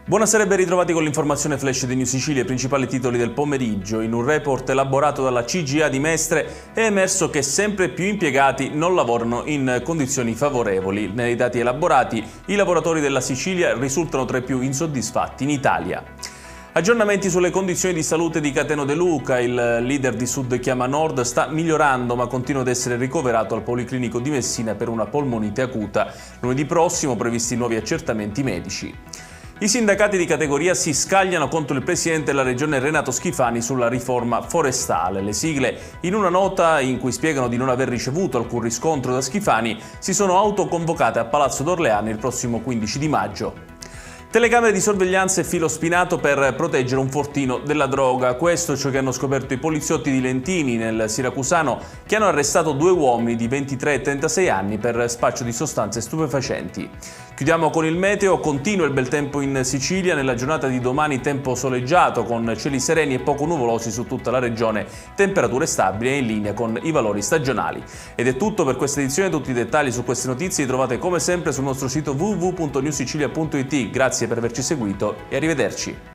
Buonasera e ben ritrovati con l'informazione flash di New Sicilia, i principali titoli del pomeriggio. In un report elaborato dalla CGA di Mestre è emerso che sempre più impiegati non lavorano in condizioni favorevoli. Nei dati elaborati, i lavoratori della Sicilia risultano tra i più insoddisfatti in Italia. Aggiornamenti sulle condizioni di salute di Cateno De Luca. Il leader di Sud Chiama Nord sta migliorando ma continua ad essere ricoverato al Policlinico di Messina per una polmonite acuta. Lunedì prossimo previsti nuovi accertamenti medici. I sindacati di categoria si scagliano contro il presidente della regione Renato Schifani sulla riforma forestale. Le sigle, in una nota in cui spiegano di non aver ricevuto alcun riscontro da Schifani, si sono autoconvocate a Palazzo d'Orleani il prossimo 15 di maggio. Telecamere di sorveglianza e filo spinato per proteggere un fortino della droga. Questo è ciò che hanno scoperto i poliziotti di Lentini, nel Siracusano, che hanno arrestato due uomini di 23 e 36 anni per spaccio di sostanze stupefacenti. Chiudiamo con il meteo. Continua il bel tempo in Sicilia. Nella giornata di domani tempo soleggiato con cieli sereni e poco nuvolosi su tutta la regione, temperature stabili e in linea con i valori stagionali. Ed è tutto per questa edizione. Tutti i dettagli su queste notizie li trovate come sempre sul nostro sito www.newsicilia.it. Grazie per averci seguito e arrivederci.